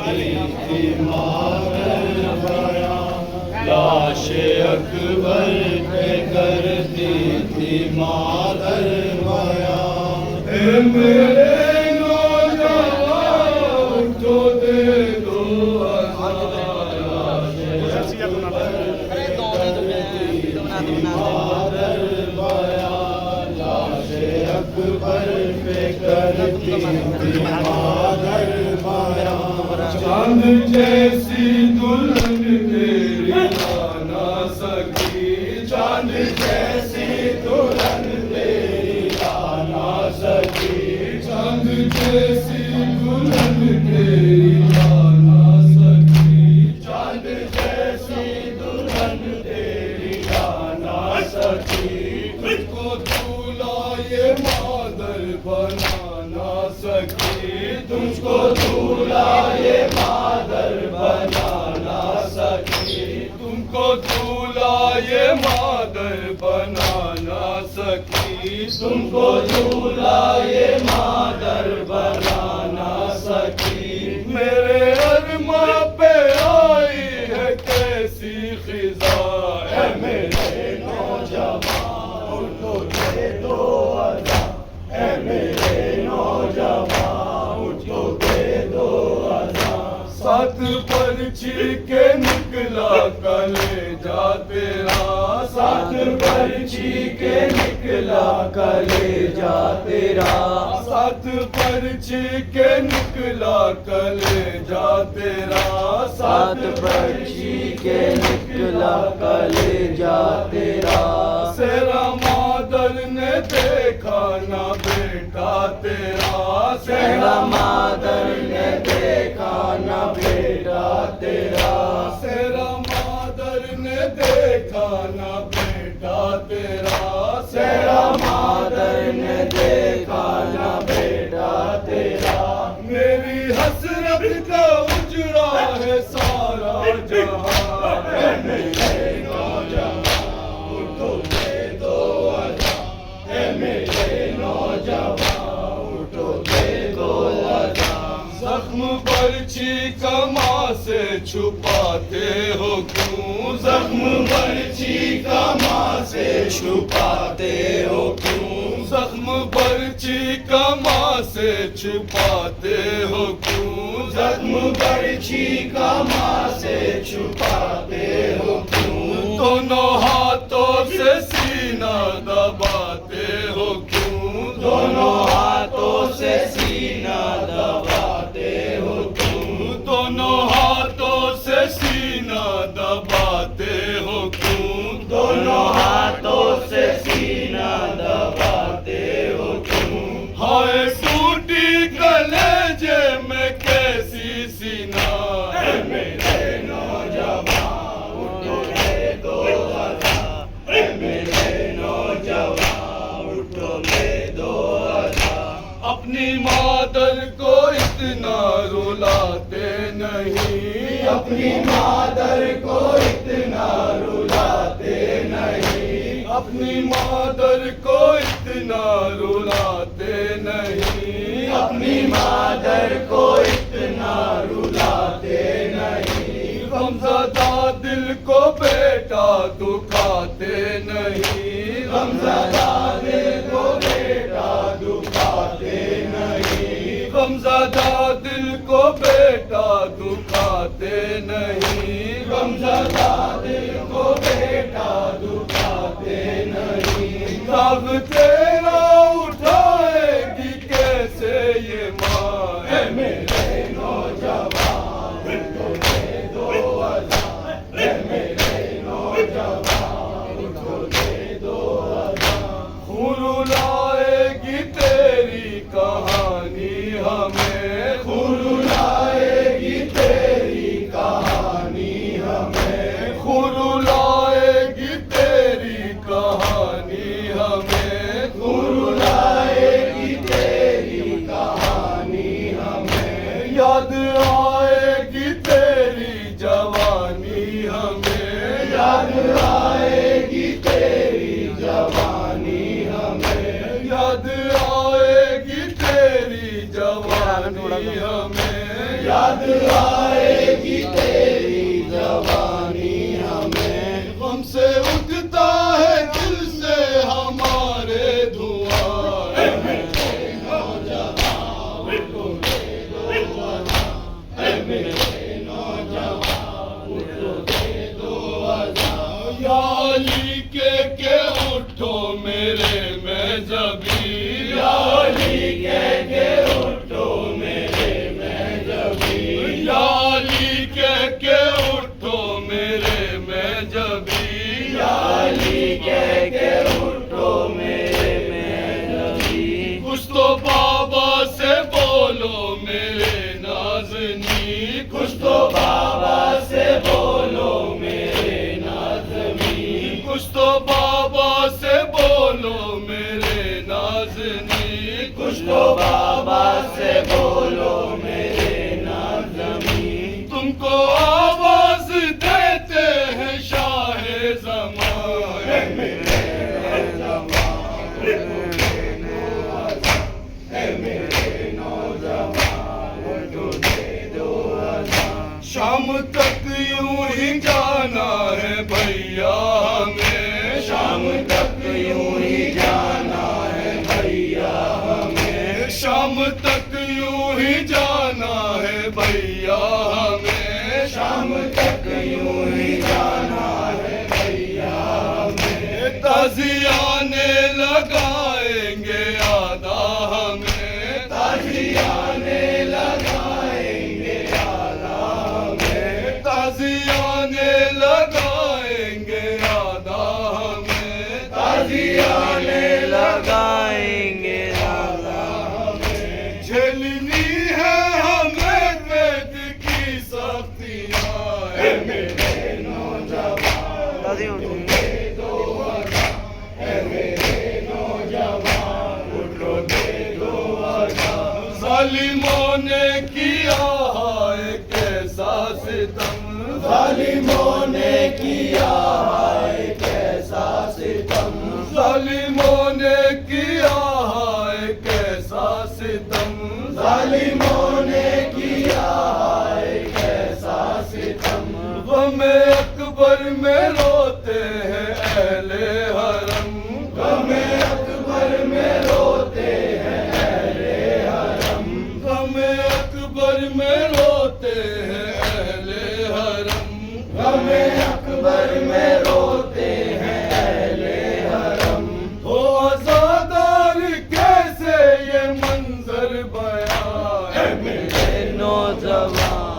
थी मादर बयां, लाश अकबर पे करती थी मादर बयां। मेरे नौजवान तो दे दो आज़ाद, लाश अकबर पे करती थी मादर बयां, लाश अकबर पे करती थी मादर बयां। चांद जैसी दुल्हन तेरी लाना सकी, चांद जैसी दुल्हन तेरी लाना सकी, चांद जैसी दुल्हन तेरी लाना सकी, चांद जैसी दुल्हन तेरी लाना सकी। तुझको दूल्हा ये मादर बना ना सकी, तुझको दूल्हा ये मादर बना ना सकी, तुमको दूल्हा ये मादर बना ना सकी, तुमको दूल्हा ये मादर बना ना सकी। मेरे अरमा पे आई है कैसी खिज़ा, है मेरे नौजवान उठो दे दो अज़ा, है मेरे नौजवान उठो दे दो अज़ा। सात पर्ची के निकला कलेजा तेरा, सात पर्ची के निकला कलेजा तेरा, सात पर्ची के निकला कलेजा तेरा, सात पर्ची के निकला कलेजा तेरा। सेरा मादर ने देखा ना बेटा तेरा, सेरा मादर ने देखा ना बेटा तेरा, सेरा मादर ने देखा ना बेटा तेरा, सेरा मादर ने देखा ना बेटा तेरा। मेरी हसरत का उजड़ा है सारा जहां, है मेरे नौजवान उठो दे दो अज़ा, है मेरे नौजवान उठो दे दो अज़ा। जख्म पर्ची कमा से छुपाते हो क्यों, जख्म पर्ची कमा से छुपाते हो क्यों, जख्म पर्ची कमा से छुपाते हो क्यों, जख्म पर्ची कमा से छुपाते हो क्यों। दोनों हाथों से सीना दबाते हो क्यों, दोनों हाथों से सीना दबाते हो क्यों, दोनों हाथों से सीना दबाते हो क्यों, दोनों हाथों से सीना दबाते हो क्यों। हाय टूटी कलेजे में कैसी सीना, है मेरे नौजवान उठो दे दो अज़ा, है मेरे नौजवान उठो दे दो अज़ा। अपनी मादर को इतना रुलाते नहीं, अपनी मादर को इतना रुलाते नहीं, अपनी मादर को इतना रुलाते नहीं, अपनी मादर को इतना रुलाते नहीं। गमज़दा दिल को बेटा दुखाते नहीं, गमज़दा दिल को बेटा दुखाते नहीं, गमज़दा दिल को बेटा दुखाते नहीं, गमज़दा दिल को बेटा दुखाते नहीं। दाग तेरा उठाएगी कैसे ये माँ, है मेरे नौजवान उठो दे दो अज़ा, है मेरे नौजवान उठो दे दो अज़ा। खून रुलाएगी तेरी कहानी हमें, खून रुलाएगी तेरी कहानी हमें, खून रुलाएगी तेरी कहानी हमें, खून रुलाएगी तेरी कहानी हमें। याद आएगी तेरी जवानी हमें, याद आएगी तेरी जवानी हमें, याद आएगी तेरी जवानी हमें, याद आएगी तेरी जवानी हमें, हमसे उठता है दिल से हमारे धुआं। मेरे नौजवान उठो दे दो अज़ान, मेरे नौजवान उठो दे दो अज़ान। या अली के उठो मेरे मेहजबी, या अली के उठो मेरे मेहजबी, या अली के उठो मेरे मेहजबी, या अली के उठो मेरे मेहजबी। कुछ तो बाबा से बोलो मेरे नाज़नी, कुछ तो बाबा से बोलो मेरे नाज़नी, कुछ तो बाबा से बोलो मेरे नाज़नी, कुछ तो बाबा से बोलो मेरे नाज़नी। तुमको आवाज देते हैं शाहे ज़मान, मेरे नौजवान मेरे नौजवान उठो दे दो अज़ान। शाम तक यूं ही जाना है भैया हमें, शाम तक यूं ही जाना है भैया हमें, शाम तक यूं ही जाना है भैया हमें, शाम तक यूं ही जाना है भैया हमें। ताज़ियाने लगाएंगे आदा हमें, ताज़ियाने लगाएंगे आदा हमें, ताज़ियाने लगाएंगे आदा हमें, ताज़ियाने लगाएंगे आदा हमें। झेलनी है हमें वेद की सख्तियाँ, मेरे नौजवान उठो दे दो अज़ान, मेरे नौजवान उठो दे दो अज़ान। ज़ालिमों ने किया है कैसा सितम, ज़ालिमों ने किया है कैसा सितम, ज़ालिमों ने किया है कैसा सितम, ज़ालिमों ने किया है कैसा सितम। ग़म अकबर में रोते हैं अहले हरम, ग़म अकबर में रोते हैं अहले हरम, ग़म अकबर में रोते हैं अहले हरम, ग़म अकबर में रोते हैं अहले हरम। हो आज़ादार कैसे ये मंजर बयां, मेरे नौजवान